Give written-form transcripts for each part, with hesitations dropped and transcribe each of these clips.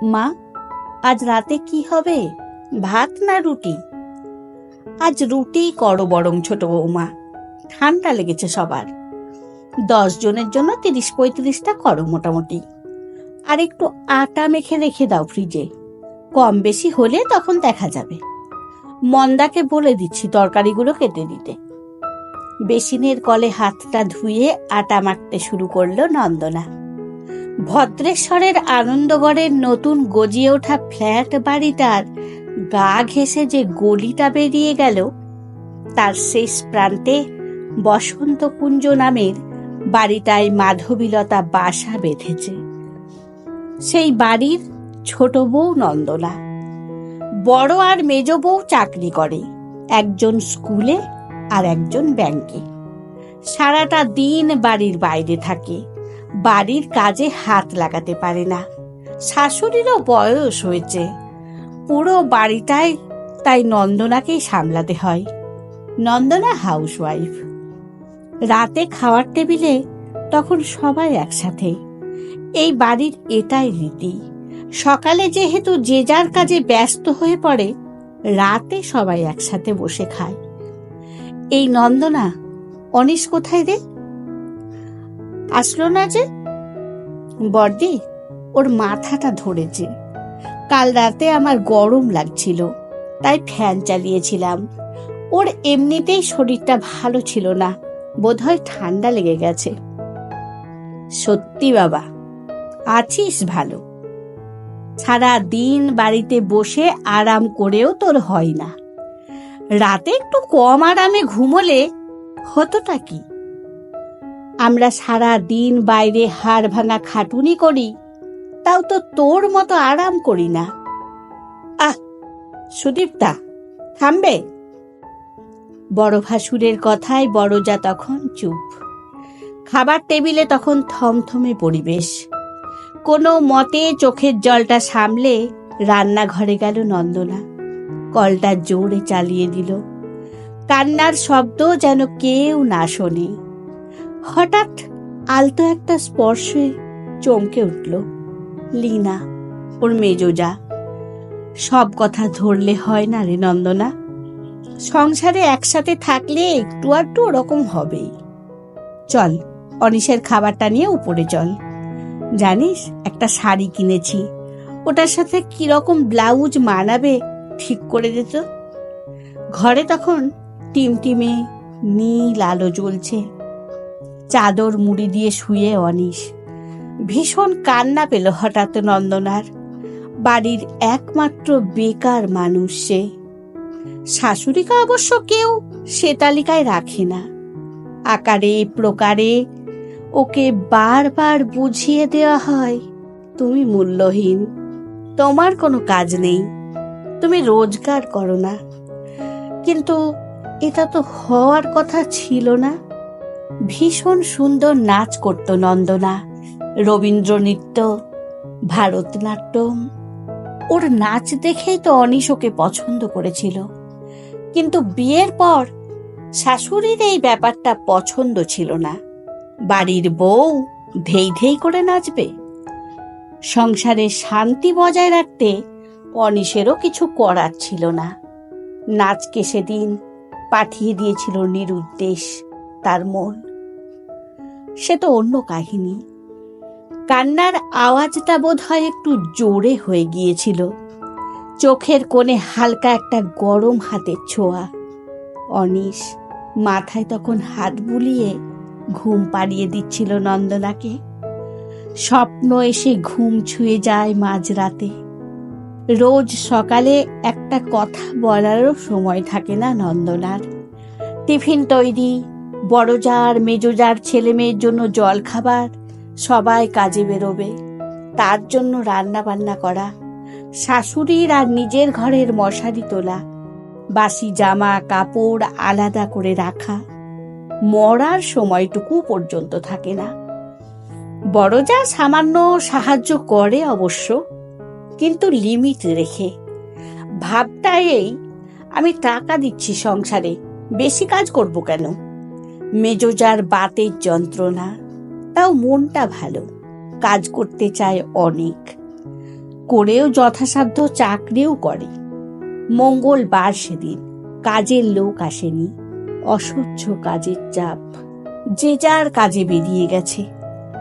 মা, আজ রাতে কি হবে, ভাত না রুটি? আজ রুটি করো বরং ছোট বৌমা, ঠান্ডা লেগেছে সবার। 10 জনের জন্য 30-35টা করো মোটামুটি। আর একটু আটা মেখে রেখে দাও ফ্রিজে, কম বেশি হলে তখন দেখা যাবে। মন্দাকে বলে দিচ্ছি তরকারিগুলো কেটে দিতে। বেসিনের কলে হাতটা ধুয়ে আটা মাখতে শুরু করলো নন্দনা। ভদ্রেশ্বরের আনন্দগড়ের নতুন গজিয়ে ওঠা ফ্ল্যাট বাড়িটার গা ঘেঁষে যে গলিটা বেরিয়ে গেল, তার শেষ প্রান্তে বসন্তকুঞ্জ নামের বাড়িটায় মাধবীলতা বাসা বেঁধেছে। সেই বাড়ির ছোট বউ নন্দনা। বড় আর মেজ বউ চাকরি করে, একজন স্কুলে আর একজন ব্যাংকে। সারাটা দিন বাড়ির বাইরে থাকে, বাড়ির কাজে হাত লাগাতে পারে না। শাশুড়িরও বয়স হয়েছে, পুরো বাড়িটাই তাই নন্দনাকেই সামলাতে হয়। নন্দনা হাউসওয়াইফ। রাতে খাওয়ার টেবিলে তখন সবাই একসাথে। এই বাড়ির এটাই রীতি। সকালে যেহেতু যে যার কাজে ব্যস্ত হয়ে পড়ে, রাতে সবাই একসাথে বসে খায়। এই নন্দনা, অনিশ কোথায় রে? আসলো না যে? বর্দি, ওর মাথাটা ধরেছে। কাল রাতে আমার গরম লাগছিল, তাই ফ্যান চালিয়েছিলাম। ওর এমনিতেই শরীরটা ভালো ছিল না, বোধহয় ঠান্ডা লেগে গেছে। সত্যি বাবা, আছিস ভালো? সারা দিন বাড়িতে বসে আরাম করেও তোর হয় না। রাতে একটু কম আরামে ঘুমোলে হতোটা কি? আমরা সারা দিন বাইরে হাড় ভাঙা খাটুনি করি, তাও তো তোর মতো আরাম করি না। আহ, সুদীপ্তা, থামবে? বড় ভাসুরের কথায় বড়জা তখন চুপ। খাবার টেবিলে তখন থমথমে পরিবেশ। কোনো মতে চোখের জলটা সামলে রান্নাঘরে গেল নন্দনা। কলটা জোরে চালিয়ে দিল। কান্নার শব্দ যেন কেউ না শোনে। হঠাৎ আলতো একটা স্পর্শে চমকে উঠল। লীনা, ওর মেজোজা। সব কথা ধরলে হয় না রে নন্দনা। সংসারে একসাথে থাকলে একটু আধটু ওরকম হবেই। চল, অনিশের খাবারটা নিয়ে উপরে চল। জানিস, একটা শাড়ি কিনেছি, ওটার সাথে কিরকম ব্লাউজ মানাবে ঠিক করে দিত। ঘরে তখন টিমটিমে নীল আলো জ্বলছে। চাদর মুড়ি দিয়ে শুয়ে অনিশ। ভীষণ কান্না পেল হঠাৎ নন্দনার। বাড়ির একমাত্র বেকার মানুষ সে। শাশুড়িকে অবশ্য কেউ সে তালিকায় রাখে না। আকারে প্রকারে ওকে বারবার বুঝিয়ে দেওয়া হয়, তুমি মূল্যহীন, তোমার কোনো কাজ নেই, তুমি রোজগার করো না। কিন্তু এটা তো হওয়ার কথা ছিল না। ভীষণ সুন্দর নাচ করত নন্দনা, রবীন্দ্র নৃত্য, ভারতনাট্যম। ওর নাচ দেখেই তো অনিশ ওকে পছন্দ করেছিল। কিন্তু বিয়ের পর শাশুড়ির এই ব্যাপারটা পছন্দ ছিল না। বাড়ির বউ ধেই ধেই করে নাচবে? সংসারে শান্তি বজায় রাখতে অনিশেরও কিছু করার ছিল না। নাচকে সেদিন পাঠিয়ে দিয়েছিল নিরুদ্দেশ তার মন। সে তো অন্য কাহিনী। কান্নার আওয়াজটা বোধহয় একটু জোরে হয়ে গিয়েছিল। চোখের কোণে হালকা একটা গরম হাতের ছোঁয়া। অনিশ মাথায় তখন হাত বুলিয়ে ঘুম পাড়িয়ে দিচ্ছিল নন্দনাকে। স্বপ্ন এসে ঘুম ছুঁয়ে যায় মাঝরাতে। রোজ সকালে একটা কথা বলারও সময় থাকে না নন্দনার। টিফিন তৈরি, বড়জার মেজোজার ছেলে মেয়ের জন্য জল খাবার, সবাই কাজে বেরোবে, তার জন্য রান্না বান্না করা, শাশুড়ির আর নিজের ঘরের মশারি তোলা, বাসি জামা কাপড় আলাদা করে রাখা। মরার সময়টুকু পর্যন্ত থাকে না। বড়জা সামান্য সাহায্য করে অবশ্য, কিন্তু লিমিট রেখে। ভাবটা এই, আমি টাকা দিচ্ছি সংসারে, বেশি কাজ করব কেন? মেজোজার বাতের যন্ত্রণা, তাও মনটা ভালো, কাজ করতে চায় অনেক। করেও যথাসাধ্য চাকরিও করে। মঙ্গলবার সেদিন কাজের লোক আসেনি, অসহ্য কাজের চাপ, যে যার কাজে বেরিয়ে গেছে।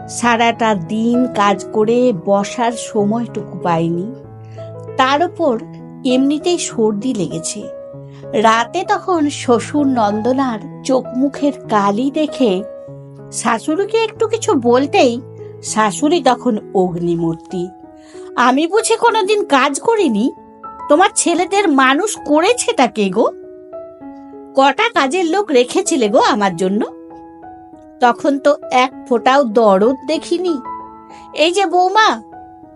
সারাটা দিন কাজ করে বসার সময়টুকু পায়নি, তার উপর এমনিতেই সর্দি লেগেছে। রাতে তখন শ্বশুর নন্দনার চোখ মুখের কালি দেখে শাশুড়িকে একটু কিছু বলতেই শাশুড়ি তখন অগ্নিমূর্তি। আমি বুঝি কোনোদিন কাজ করিনি? তোমার ছেলেদের মানুষ করেছেটা কে গো? কটা কাজের লোক রেখেছিলে গো আমার জন্য? তখন তো এক ফোঁটাও দরদ দেখিনি। এই যে বৌমা,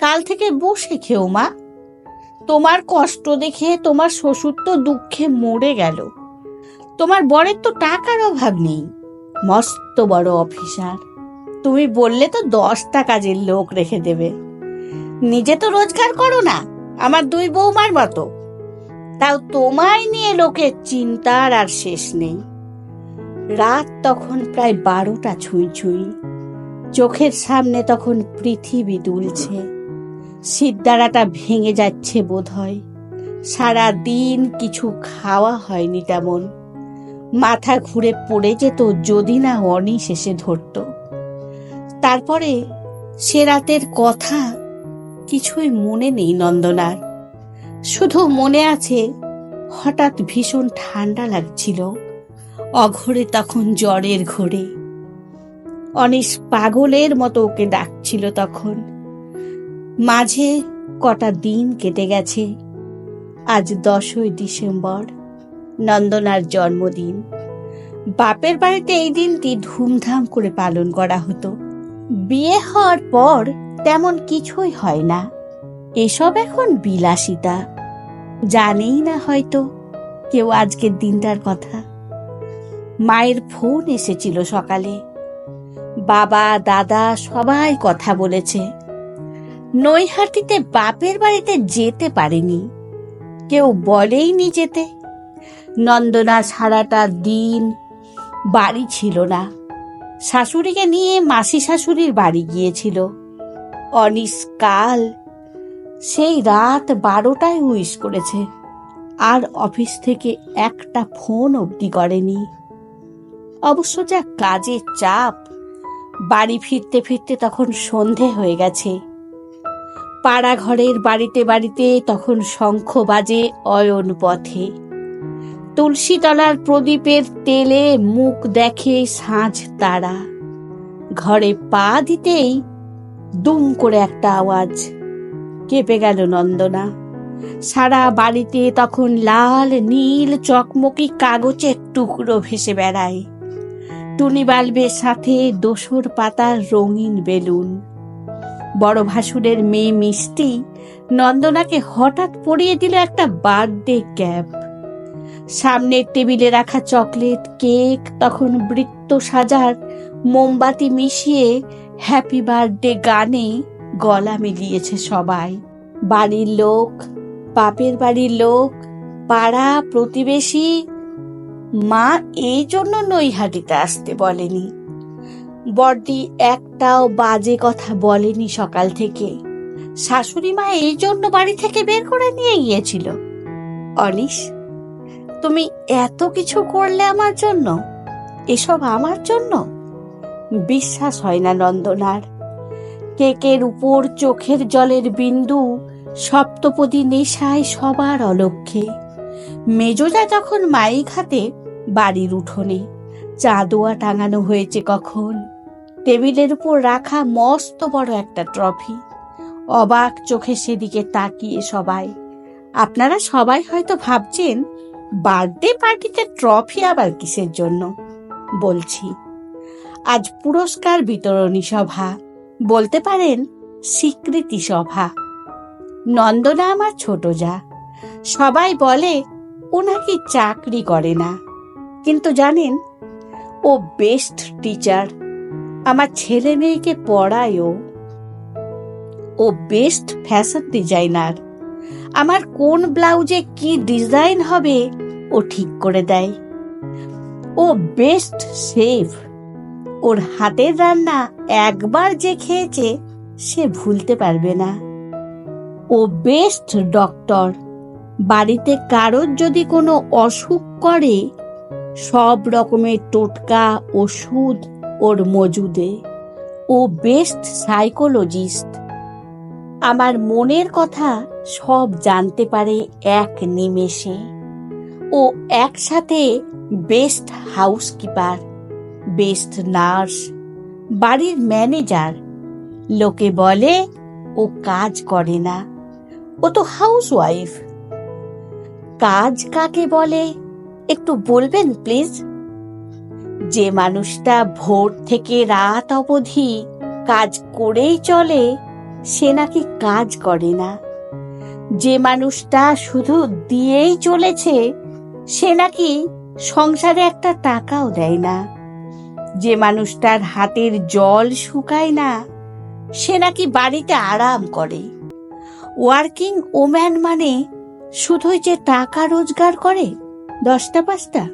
কাল থেকে বসে খেও মা। তোমার কষ্ট দেখে তোমার শ্বশুর তো দুঃখে মরে গেল। তোমার বরের তো টাকার অভাব নেই, মস্ত বড় অফিসার। তুমি বললে তো 10টা কাজের লোক রেখে দেবে। নিজে তো রোজগার করো না আমার দুই বৌমার মতো, তাও তোমায় নিয়ে লোকের চিন্তার আর শেষ নেই। রাত তখন প্রায় 12টা ছুঁই ছুঁই। চোখের সামনে তখন পৃথিবী দুলছে, সিদ্দারাটা ভেঙে যাচ্ছে বোধ হয়। সারা দিন কিছু খাওয়া হয়নি তেমন। মাথা ঘুরে পড়ে যেত যদি না অনিশ এসে ধরত। তারপরে সে রাতের কথা কিছুই মনে নেই নন্দনার। শুধু মনে আছে হঠাৎ ভীষণ ঠান্ডা লাগছিল। অঘরে তখন জ্বরের ঘোরে। অনিশ পাগলের মতো ওকে ডাকছিল তখন। মাঝে কটা দিন কেটে গেছে। আজ 10ই ডিসেম্বর, নন্দনার জন্মদিন। বাপের বাড়িতে এই দিনটি ধুমধাম করে পালন করা হতো। বিয়ে হওয়ার পর তেমন কিছুই হয় না। এসব এখন বিলাসিতা। জানেই না হয়তো কেউ আজকের দিনটার কথা। মায়ের ফোন এসেছিল সকালে। বাবা দাদা সবাই কথা বলেছে। নৈহাটিতে বাপের বাড়িতে যেতে পারেনি, কেউ বলেইনি যেতে। নন্দনা সারাটা দিন বাড়ি ছিল না। শাশুড়িকে নিয়ে মাসি শাশুড়ির বাড়ি গিয়েছিল। অনিশ কাল সেই রাত 12টায় উইশ করেছে, আর অফিস থেকে একটা ফোন অবধি করেনি। অবশ্য যা কাজের চাপ, বাড়ি ফিরতে ফিরতে তখন সন্ধে হয়ে গেছে। পাড়া ঘরের বাড়িতে বাড়িতে তখন শঙ্খ বাজে অয়ন পথে। তুলসীতলার প্রদীপের তেলে মুখ দেখে সাঁঝ তারা। ঘরে পা দিতেই দুম করে একটা আওয়াজ। কেঁপে গেল নন্দনা। সারা বাড়িতে তখন লাল নীল চকমকি কাগজের টুকরো ভেসে বেড়ায়। টুনি বাল্বের সাথে দোসর পাতার রঙিন বেলুন। বড় ভাসুরের মেয়ে মিষ্টি নন্দনাকে হঠাৎ পরিয়ে দিল একটা বার্থডে ক্যাপ। সামনের টেবিলে রাখা চকলেট কেক তখন বৃত্ত সাজার মোমবাতি মিশিয়ে হ্যাপি বার্থডে গানে গলা মিলিয়েছে সবাই। বাড়ির লোক, বাপের বাড়ির লোক, পাড়া প্রতিবেশী। মা এই জন্য নৈহাটিতে আসতে বলেনি। বড়দি একটাও বাজে কথা বলেনি সকাল থেকে। শাশুড়ি মা এই জন্য বাড়ি থেকে বের করে নিয়ে গিয়েছিল। অনিশ, তুমি এত কিছু করলে আমার জন্য, এসব আমার জন্য? বিশ্বাস হয় না নন্দনার। কেকের উপর চোখের জলের বিন্দু সপ্তপদী নেশায় সবার অলক্ষ্যে। মেজোজা তখন মাইক হাতে বাড়ির উঠোনে। চাঁদোয়া টাঙানো হয়েছে কখন। টেবিলের উপর রাখা মস্ত বড় একটা ট্রফি। অবাক চোখে সেদিকে তাকিয়ে সবাই। আপনারা সবাই হয়তো ভাবছেন বার্থডে পার্টিতে ট্রফি আবার কিসের জন্য। বলছি, আজ পুরস্কার বিতরণী সভা, বলতে পারেন স্বীকৃতি সভা। নন্দনা আমার ছোট যা। সবাই বলে ও নাকি চাকরি করে না, কিন্তু জানেন ও বেস্ট টিচার। আমার ছেলে মেয়েকে পড়ায় ও বেস্ট ফ্যাশন ডিজাইনার। আমার কোন ব্লাউজে কি ডিজাইন হবে ও ঠিক করে দেয়। ও বেস্ট শেফ। ওর হাতের রান্না একবার যে খেয়েছে সে ভুলতে পারবে না। ও ও বেস্ট ডক্টর। বাড়িতে কারোর যদি কোনো অসুখ করে, সব রকমের টোটকা ওষুধ ওর মজুদে। ও বেস্ট সাইকোলজিস্ট। আমার মনের কথা সব জানতে পারে এক নিমেষে। ও একসাথে বেস্ট হাউসকিপার, বেস্ট নার্স, বাড়ির ম্যানেজার। লোকে বলে ও কাজ করে না, ও তো হাউসওয়াইফ। কাজ কাকে বলে একটু বলবেন প্লিজ? যে মানুষটা ভোর থেকে রাত অবধি কাজ করেই চলে, সে নাকি কাজ করে না। যে মানুষটা শুধু দিয়েই চলেছে, সে নাকি সংসারে একটা টাকাও দেয় না। যে মানুষটার হাতের জল শুকায় না, সে নাকি বাড়িতে আরাম করে। ওয়ার্কিং ওম্যান মানে শুধুই যে টাকা রোজগার করে 10টা 5টা,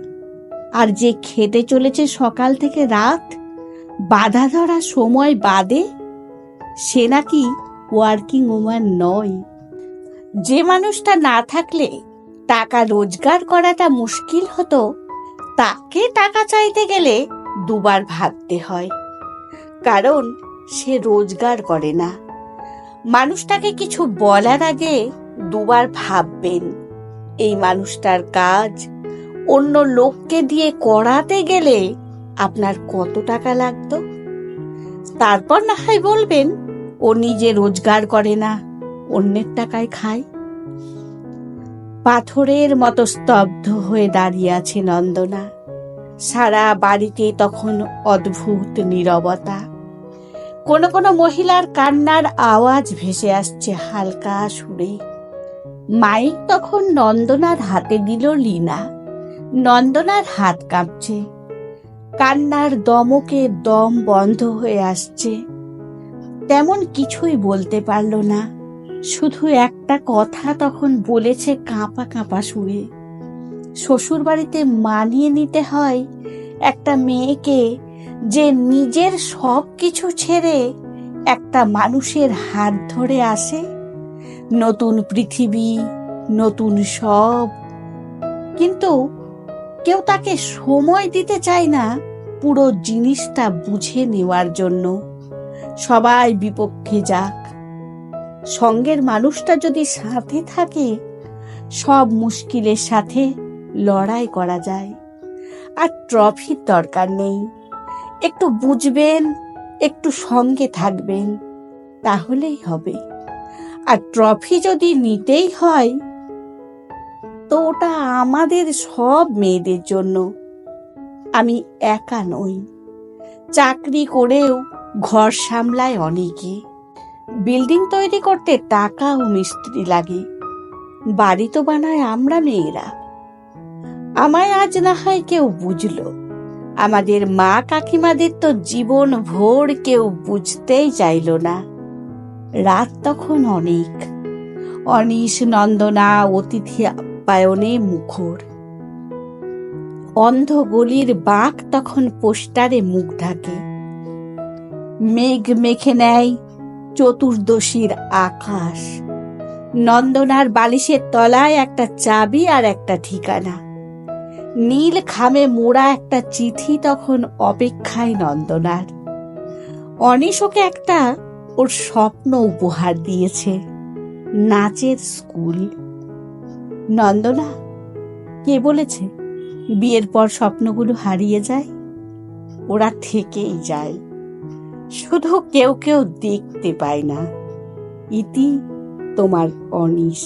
আর যে খেতে চলেছে সকাল থেকে রাত বাধা ধরা সময় বাদে, সে নাকি ওয়ার্কিং ওম্যান নয়। যে মানুষটা না থাকলে টাকা রোজগার করাটা মুশকিল হতো, তাকে টাকা চাইতে গেলে দুবার ভাবতে হয়, কারণ সে রোজগার করে না। মানুষটাকে কিছু বলার আগে দুবার ভাববেন, এই মানুষটার কাজ অন্য লোককে দিয়ে করাতে গেলে আপনার কত টাকা লাগতো। তারপর না হয় বলবেন ও নিজে রোজগার করে না, অন্যের টাকায় খায়। পাথরের মতো স্তব্ধ হয়ে দাঁড়িয়ে আছে নন্দনা। সারা বাড়িতে তখন অদ্ভুত নীরবতা। কোনো কোনো মহিলার কান্নার আওয়াজ ভেসে আসছে হালকা সুরে। মাইক তখন নন্দনার হাতে দিল লীনা। নন্দনার হাত কাঁপছে, কান্নার দমকে দম বন্ধ হয়ে আসছে। তেমন কিছুই বলতে পারল না, শুধু একটা কথা তখন বলেছে কাঁপা কাঁপা সুরে। শ্বশুর বাড়িতে মানিয়ে নিতে হয় একটা মেয়েকে, যে নিজের সব কিছু ছেড়ে একটা মানুষের হাত ধরে আসে। নতুন পৃথিবী, নতুন সব, কিন্তু কেউ তাকে সময় দিতে চায় না পুরো জিনিসটা বুঝে নেওয়ার জন্য। সবাই বিপক্ষে যাক, সঙ্গের মানুষটা যদি সাথে থাকে, সব মুশকিলের সাথে লড়াই করা যায়। আর ট্রফির দরকার নেই, একটু বুঝবেন, একটু সঙ্গে থাকবেন, তাহলেই হবে। আর ট্রফি যদি নিতেই হয়, তো ওটা আমাদের সব মেয়েদের জন্য। আমি একা নই। চাকরি করেও ঘর সামলায় অনেকে। বিল্ডিং তৈরি করতে টাকা ও মিস্ত্রি লাগে, বাড়ি তো বানায় আমরা মেয়েরা। আমায় আজ না হয় কেউ বুঝলো, আমাদের মা কাকিমাদের তো জীবন ভোর কেউ বুঝতেই চাইল না। রাত তখন অনেক। অনিশ নন্দনা অতিথি আপ্যায়নে মুখর। অন্ধ গলির বাঁক তখন পোস্টারে মুখ ঢাকে। মেঘ মেখে নেয় চতুর্দশীর আকাশ। নন্দনার বালিশের তলায় একটা চাবি আর একটা ঠিকানা। নীল খামে মোড়া একটা চিঠি তখন অপেক্ষায় নন্দনার। অনিশ ওকে একটা ওর স্বপ্ন উপহার দিয়েছে, নাচের স্কুল। নন্দনা, কে বলেছে বিয়ের পর স্বপ্নগুলো হারিয়ে যায়? ওরা থেকেই যায়, শুধু কেউ কেউ দেখতে পায় না। ইতি, তোমার অনিশ।